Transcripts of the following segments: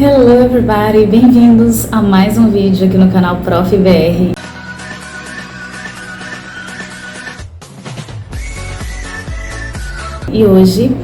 Hello everybody, bem-vindos a mais um vídeo aqui no canal Prof. BR. E hoje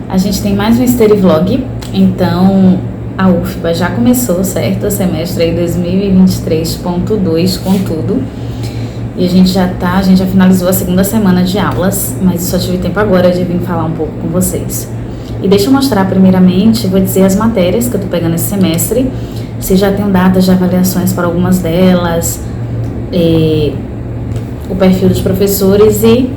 a gente tem mais um study vlog, então a UFBA já começou, certo? O semestre aí 2023.2 com tudo. E a gente já finalizou a segunda semana de aulas, mas eu só tive tempo agora de vir falar um pouco com vocês. E deixa eu mostrar primeiramente, vou dizer as matérias que eu tô pegando esse semestre, se já tenho datas de avaliações para algumas delas, o perfil dos professores e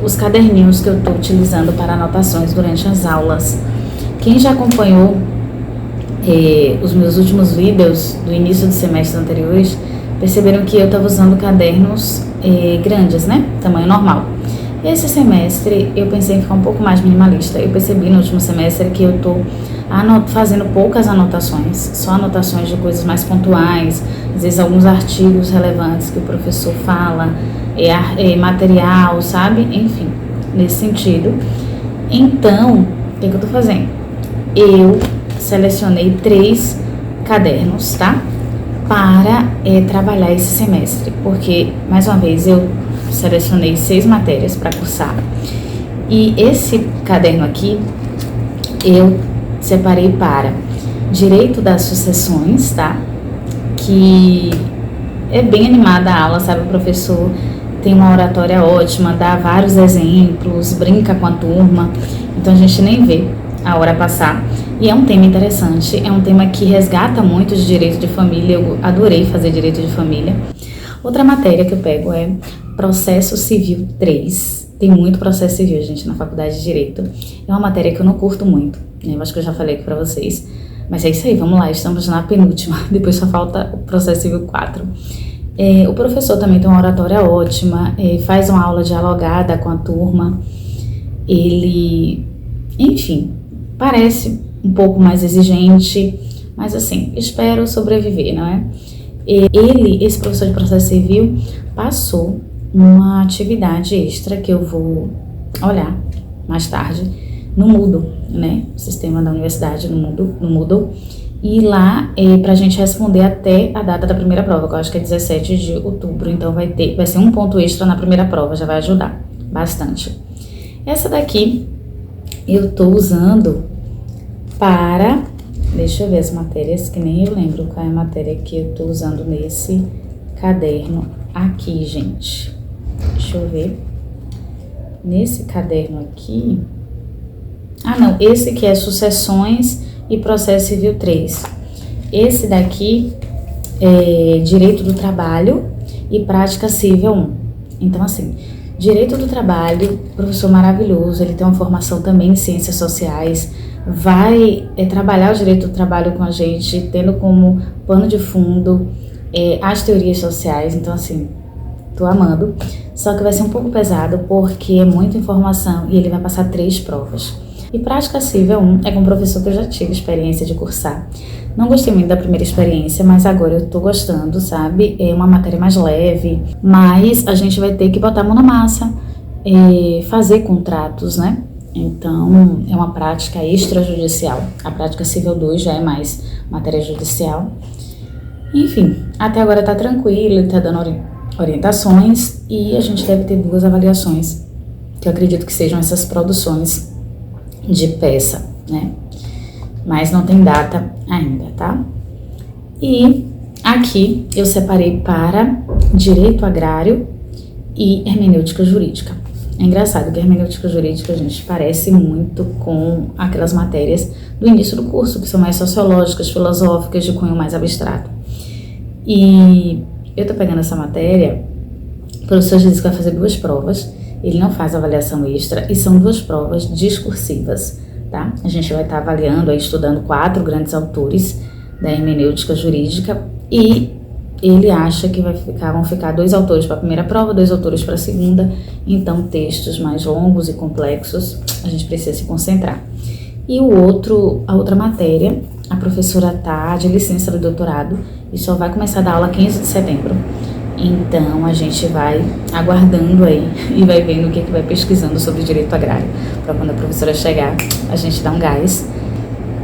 os caderninhos que eu tô utilizando para anotações durante as aulas. Quem já acompanhou os meus últimos vídeos do início do semestre anteriores, perceberam que eu estava usando cadernos grandes, né? Tamanho normal. Esse semestre eu pensei em ficar um pouco mais minimalista. Eu percebi no último semestre que eu tô fazendo poucas anotações, só anotações de coisas mais pontuais, às vezes alguns artigos relevantes que o professor fala, material, sabe? Enfim, nesse sentido. Então, o que eu tô fazendo? Eu selecionei 3 cadernos, tá? Para trabalhar esse semestre, porque, mais uma vez, eu selecionei 6 matérias para cursar, e esse caderno aqui eu separei para Direito das Sucessões, tá? Que é bem animada a aula, sabe? O professor tem uma oratória ótima, dá vários exemplos, brinca com a turma, então a gente nem vê a hora passar. E é um tema interessante, é um tema que resgata muito de direito de família, eu adorei fazer direito de família. Outra matéria que eu pego é Processo Civil 3. Tem muito processo civil, gente, na faculdade de Direito. É uma matéria que eu não curto muito, né? Eu acho que eu já falei aqui pra vocês. Mas é isso aí, vamos lá, estamos na penúltima, depois só falta o Processo Civil 4. O professor também tem uma oratória ótima, faz uma aula dialogada com a turma. Ele, enfim, parece um pouco mais exigente, mas assim, espero sobreviver, não é? Esse professor de processo civil passou uma atividade extra que eu vou olhar mais tarde no Moodle, né? O sistema da universidade no Moodle. E lá pra gente responder até a data da primeira prova, que eu acho que é 17 de outubro, então vai ser um ponto extra na primeira prova, já vai ajudar bastante. Essa daqui eu tô usando para... Deixa eu ver as matérias, que nem eu lembro qual é a matéria que eu tô usando nesse caderno aqui, gente. Deixa eu ver. Nesse caderno aqui... Ah, não. Esse aqui é Sucessões e Processo Civil 3. Esse daqui é Direito do Trabalho e Prática Civil 1. Então, assim, Direito do Trabalho, professor maravilhoso, ele tem uma formação também em Ciências Sociais, vai trabalhar o direito do trabalho com a gente, tendo como pano de fundo as teorias sociais. Então, assim, tô amando. Só que vai ser um pouco pesado porque é muita informação e ele vai passar 3 provas. E Prática Civil 1 é com um professor que eu já tive experiência de cursar. Não gostei muito da primeira experiência, mas agora eu tô gostando, sabe? É uma matéria mais leve, mas a gente vai ter que botar a mão na massa, fazer contratos, né? Então, é uma prática extrajudicial. A prática civil 2 já é mais matéria judicial. Enfim, até agora tá tranquilo, ele tá dando orientações e a gente deve ter 2 avaliações, que eu acredito que sejam essas produções de peça, né? Mas não tem data ainda, tá? E aqui eu separei para Direito Agrário e Hermenêutica Jurídica. É engraçado que a hermenêutica jurídica, gente, parece muito com aquelas matérias do início do curso, que são mais sociológicas, filosóficas, de cunho mais abstrato. E eu tô pegando essa matéria, o professor disse que vai fazer 2 provas, ele não faz avaliação extra, e são 2 provas discursivas, tá? A gente vai estar avaliando, estudando 4 grandes autores da hermenêutica jurídica, e ele acha que vão ficar 2 autores para a primeira prova, 2 autores para a segunda, então textos mais longos e complexos, a gente precisa se concentrar. E a outra matéria, a professora tá de licença do doutorado e só vai começar a dar aula 15 de setembro. Então a gente vai aguardando aí e vai vendo o que vai pesquisando sobre direito agrário, para quando a professora chegar, a gente dar um gás.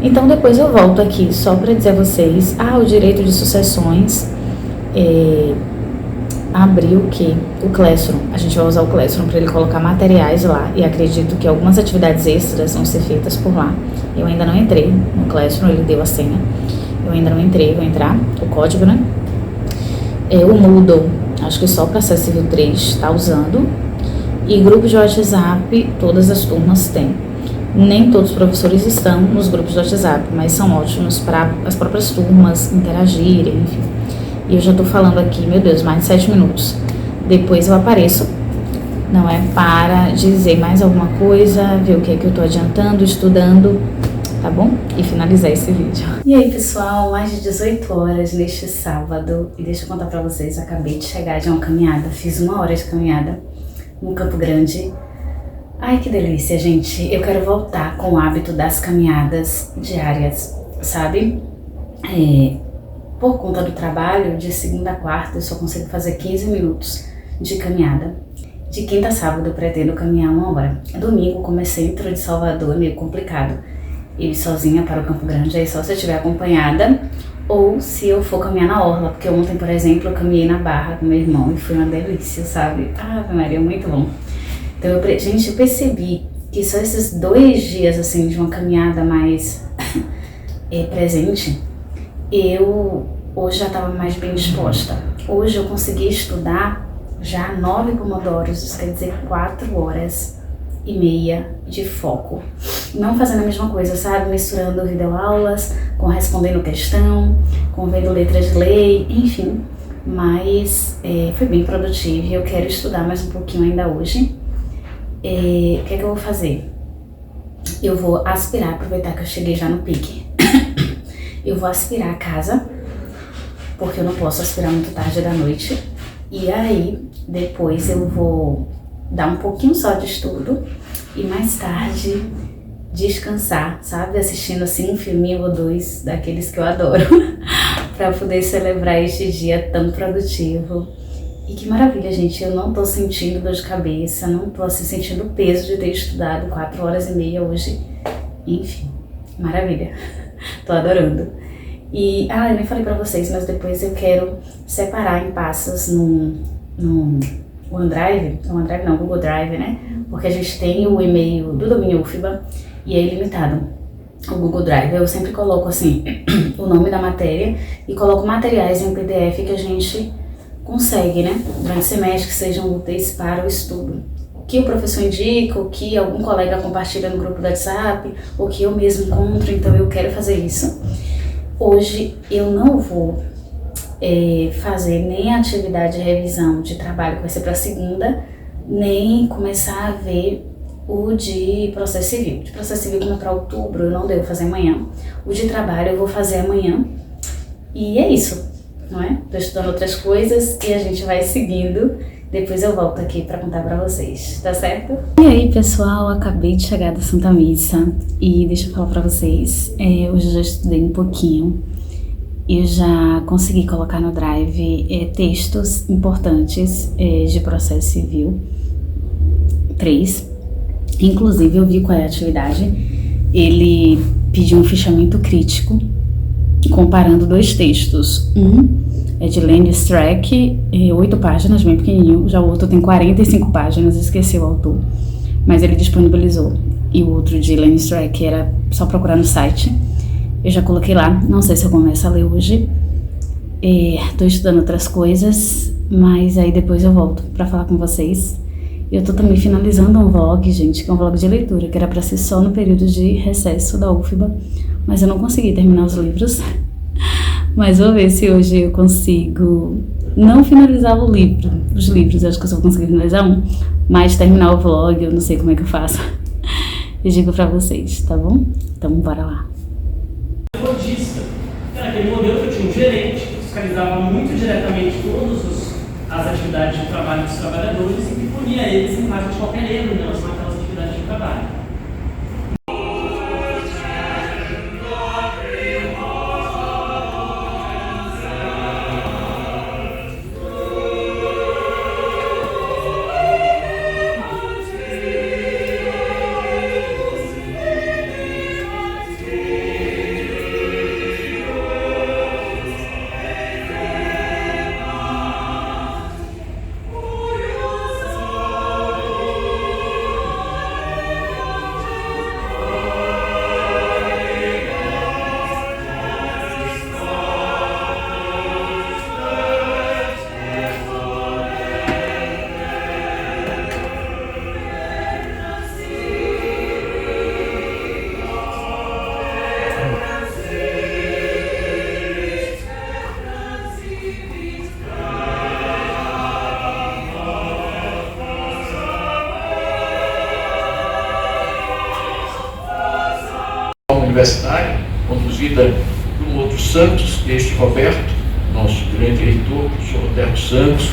Então depois eu volto aqui só para dizer a vocês, o direito de sucessões abriu o que? O Classroom. A gente vai usar o Classroom para ele colocar materiais lá e acredito que algumas atividades extras vão ser feitas por lá. Eu ainda não entrei no Classroom, ele deu a senha. Eu ainda não entrei, vou entrar, o código, né? O Moodle, acho que só o Processo Civil 3 está usando. E grupo de WhatsApp, todas as turmas têm. Nem todos os professores estão nos grupos de WhatsApp, mas são ótimos para as próprias turmas interagirem, enfim. E eu já tô falando aqui, meu Deus, mais de 7 minutos. Depois eu apareço, não é? Para dizer mais alguma coisa, ver o que é que eu tô adiantando, estudando, tá bom? E finalizar esse vídeo. E aí, pessoal, mais de 18 horas neste sábado. E deixa eu contar pra vocês, acabei de chegar de uma caminhada, fiz 1 hora de caminhada no Campo Grande. Ai, que delícia, gente. Eu quero voltar com o hábito das caminhadas diárias, sabe? Por conta do trabalho, de segunda a quarta, eu só consigo fazer 15 minutos de caminhada. De quinta a sábado, eu pretendo caminhar 1 hora. Domingo, como é centro de Salvador, é meio complicado ir sozinha para o Campo Grande, aí só se eu estiver acompanhada ou se eu for caminhar na orla, porque ontem, por exemplo, eu caminhei na Barra com meu irmão e foi uma delícia, sabe? Maria, muito bom. Então, eu percebi que só esses 2 dias, assim, de uma caminhada mais presente, eu hoje já estava mais bem disposta. Hoje eu consegui estudar já 9 pomodoros, isso quer dizer 4h30 de foco. Não fazendo a mesma coisa, sabe? Misturando videoaulas, com respondendo questão, com vendo letras de lei, enfim. Mas foi bem produtivo e eu quero estudar mais um pouquinho ainda hoje. O que é que eu vou fazer? Eu vou aspirar, aproveitar que eu cheguei já no pique. Eu vou aspirar a casa, porque eu não posso aspirar muito tarde da noite. E aí, depois eu vou dar um pouquinho só de estudo e mais tarde descansar, sabe? Assistindo assim um filminho ou 2 daqueles que eu adoro, para poder celebrar este dia tão produtivo. E que maravilha, gente, eu não tô sentindo dor de cabeça, não tô assim sentindo o peso de ter estudado 4h30 hoje. Enfim, maravilha. Tô adorando. E, eu nem falei pra vocês, mas depois eu quero separar em pastas no OneDrive, Google Drive, né? Porque a gente tem o e-mail do domínio UFBA e é ilimitado. O Google Drive, eu sempre coloco assim, o nome da matéria e coloco materiais em PDF que a gente consegue, né? Durante o semestre que sejam úteis para o estudo. O que o professor indica, o que algum colega compartilha no grupo do WhatsApp, o que eu mesmo encontro, então eu quero fazer isso. Hoje eu não vou fazer nem a atividade de revisão de trabalho que vai ser para segunda, nem começar a ver o de processo civil. De processo civil, como é para outubro, eu não devo fazer amanhã. O de trabalho eu vou fazer amanhã. E é isso, não é? Tô estudando outras coisas e a gente vai seguindo. Depois eu volto aqui para contar para vocês, tá certo? E aí, pessoal, acabei de chegar da Santa Missa e deixa eu falar para vocês, hoje eu já estudei um pouquinho. Eu já consegui colocar no Drive textos importantes de processo civil, 3. Inclusive, eu vi qual é a atividade. Ele pediu um fichamento crítico, comparando 2 textos. É de Land Strack, 8 páginas, bem pequenininho. Já o outro tem 45 páginas, esqueci o autor. Mas ele disponibilizou. E o outro de Land Strack era só procurar no site. Eu já coloquei lá, não sei se eu começo a ler hoje. Tô estudando outras coisas, mas aí depois eu volto pra falar com vocês. Eu tô também finalizando um vlog, gente, que é um vlog de leitura, que era pra ser só no período de recesso da UFBA, mas eu não consegui terminar os livros. Mas vou ver se hoje eu consigo não finalizar os livros, acho que eu só consegui finalizar um, mas terminar o vlog, eu não sei como é que eu faço. Eu digo pra vocês, tá bom? Então bora lá. Rodista, era aquele modelo que eu tinha um gerente que fiscalizava muito diretamente todas as atividades de trabalho dos trabalhadores e que punia eles em caso de qualquer erro em relação àquelas atividades de trabalho. universitária, conduzida por um outro Santos, este Roberto, nosso grande reitor, o professor Roberto Santos,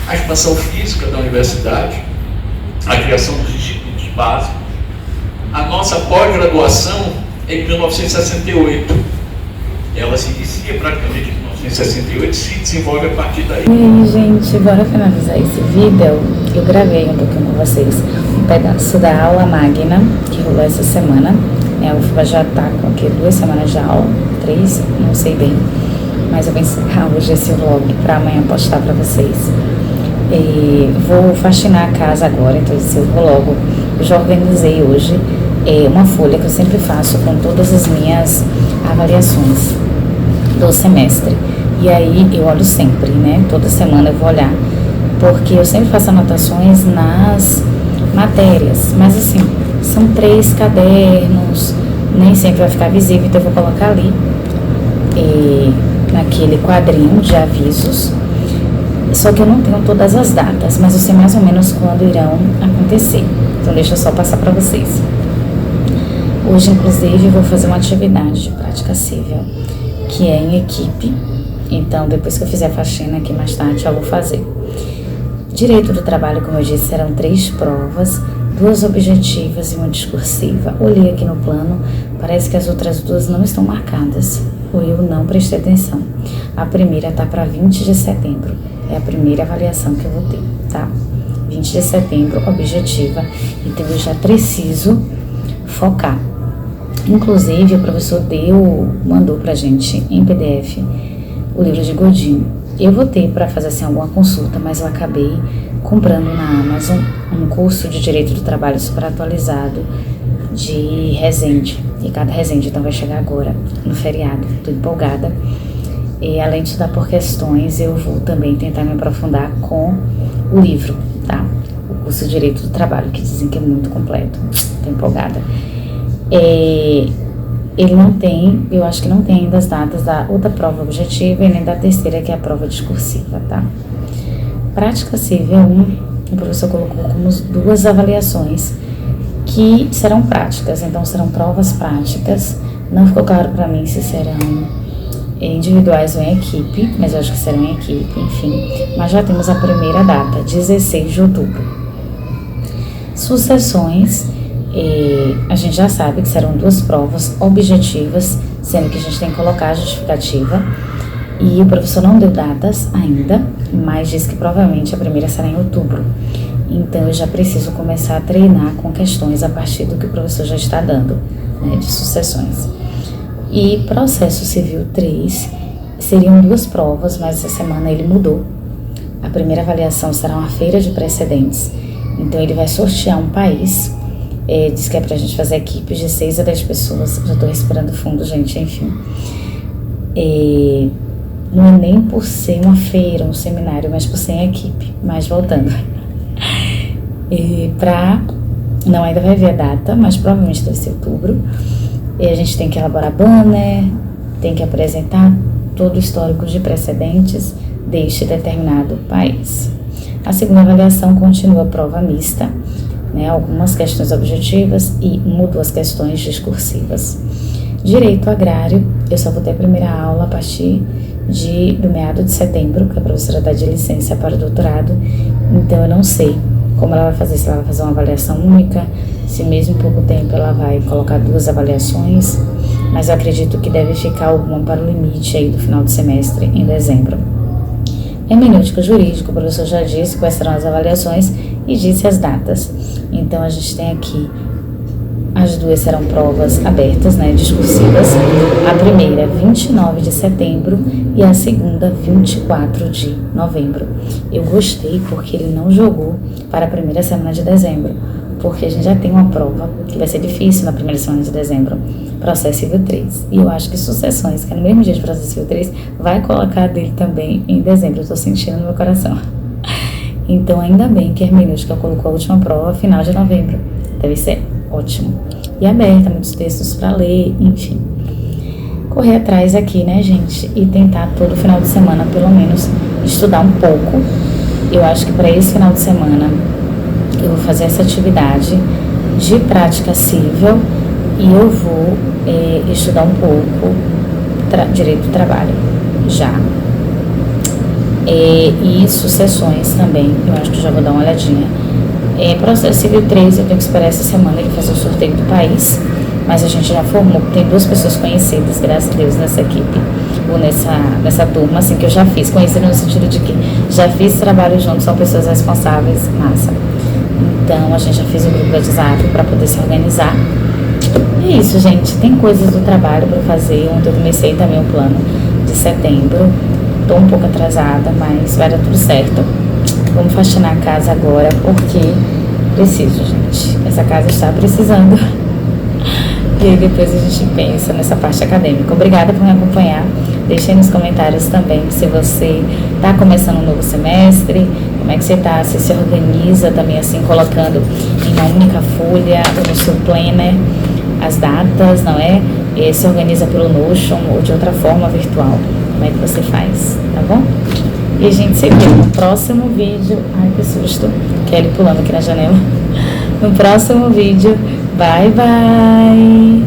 a expansão física da universidade, a criação dos institutos básicos. A nossa pós-graduação é de 1968. Ela se inicia praticamente em 1968 e se desenvolve a partir daí. E aí, gente, bora finalizar esse vídeo. Eu gravei um pouquinho com vocês um pedaço da aula magna que rolou essa semana. A UFBA já tá com aqui 2 semanas de aula, 3, não sei bem. Mas eu vou encerrar hoje esse vlog para amanhã postar para vocês. Vou faxinar a casa agora, então eu vou logo. Eu já organizei hoje uma folha que eu sempre faço com todas as minhas avaliações do semestre. E aí eu olho sempre, né? Toda semana eu vou olhar, porque eu sempre faço anotações nas matérias, mas assim, são 3 cadernos, nem sempre vai ficar visível, então eu vou colocar ali naquele quadrinho de avisos. Só que eu não tenho todas as datas, mas eu sei mais ou menos quando irão acontecer. Então deixa eu só passar para vocês. Hoje, inclusive, eu vou fazer uma atividade de prática cível, que é em equipe. Então, depois que eu fizer a faxina aqui mais tarde, eu vou fazer. Direito do trabalho, como eu disse, serão 3 provas, 2 objetivas e uma discursiva. Olhei aqui no plano, parece que as outras 2 não estão marcadas, ou eu não prestei atenção. A primeira está para 20 de setembro, é a primeira avaliação que eu vou ter, tá? 20 de setembro, objetiva, então eu já preciso focar. Inclusive, o professor mandou pra gente em PDF o livro de Godinho. Eu vou ter para fazer assim alguma consulta, mas eu acabei comprando na Amazon um curso de Direito do Trabalho super atualizado de Resende. E cada Resende então vai chegar agora no feriado. Tô empolgada. E além de estudar por questões, eu vou também tentar me aprofundar com o livro, tá? O curso de Direito do Trabalho, que dizem que é muito completo. Tô empolgada. Ele não tem, eu acho que não tem ainda as datas da outra prova objetiva e nem da terceira, que é a prova discursiva, tá? Prática cível 1, o professor colocou como 2 avaliações que serão práticas, então serão provas práticas. Não ficou claro para mim se serão individuais ou em equipe, mas eu acho que serão em equipe, enfim. Mas já temos a primeira data, 16 de outubro. Sucessões. A gente já sabe que serão 2 provas objetivas, sendo que a gente tem que colocar a justificativa. E o professor não deu datas ainda, mas disse que provavelmente a primeira será em outubro. Então eu já preciso começar a treinar com questões a partir do que o professor já está dando, né, de sucessões. E processo civil 3 seriam 2 provas, mas essa semana ele mudou. A primeira avaliação será uma feira de precedentes, então ele vai sortear um país. Diz que é pra gente fazer equipes de 6 a 10 pessoas. Já tô respirando fundo, gente, enfim. Não é nem por ser uma feira, um seminário, mas por ser em equipe. Mas voltando. Não, ainda vai ver a data, mas provavelmente deve ser outubro. A gente tem que elaborar banner, tem que apresentar todo o histórico de precedentes deste determinado país. A segunda avaliação continua a prova mista, né, algumas questões objetivas e 1 ou 2 questões discursivas. Direito agrário, eu só vou ter a primeira aula a partir do meado de setembro, que a professora dá de licença para o doutorado, então eu não sei como ela vai fazer, se ela vai fazer uma avaliação única, se mesmo em pouco tempo ela vai colocar 2 avaliações, mas eu acredito que deve ficar alguma para o limite aí do final do semestre, em dezembro. Hermenêutica jurídica, o professor já disse quais serão as avaliações e disse as datas. Então a gente tem aqui, as 2 serão provas abertas, né, discursivas. A primeira 29 de setembro e a segunda 24 de novembro. Eu gostei porque ele não jogou para a primeira semana de dezembro, porque a gente já tem uma prova que vai ser difícil na primeira semana de dezembro, processo civil 3. E eu acho que sucessões, que é no mesmo dia de processo civil 3, vai colocar dele também em dezembro. Eu tô sentindo no meu coração. Então, ainda bem que a hermenêutica colocou a última prova final de novembro. Deve ser ótimo. E aberta, muitos textos para ler, enfim. Correr atrás aqui, né, gente? E tentar todo final de semana, pelo menos, estudar um pouco. Eu acho que para esse final de semana eu vou fazer essa atividade de prática cível E eu vou estudar um pouco direito do trabalho já. E sucessões também, eu acho que já vou dar uma olhadinha. Processo Civil 3, eu tenho que esperar essa semana ele fazer o sorteio do país, mas a gente já formou, tem 2 pessoas conhecidas, graças a Deus, nessa equipe, ou nessa turma, assim, que eu já fiz, conhecida no sentido de que já fiz trabalho junto, são pessoas responsáveis, massa. Então, a gente já fez um grupo de WhatsApp para poder se organizar. E é isso, gente, tem coisas do trabalho para fazer, ontem eu comecei também o plano de setembro, estou um pouco atrasada, mas vai dar tudo certo. Vamos faxinar a casa agora, porque preciso, gente. Essa casa está precisando. E aí depois a gente pensa nessa parte acadêmica. Obrigada por me acompanhar. Deixe aí nos comentários também se você está começando um novo semestre, como é que você está, se organiza também assim, colocando em uma única folha ou no seu planner as datas, não é? E se organiza pelo Notion ou de outra forma virtual. Como é que você faz, tá bom? E a gente se vê no próximo vídeo. Ai, que susto. Kelly pulando aqui na janela. No próximo vídeo. Bye, bye!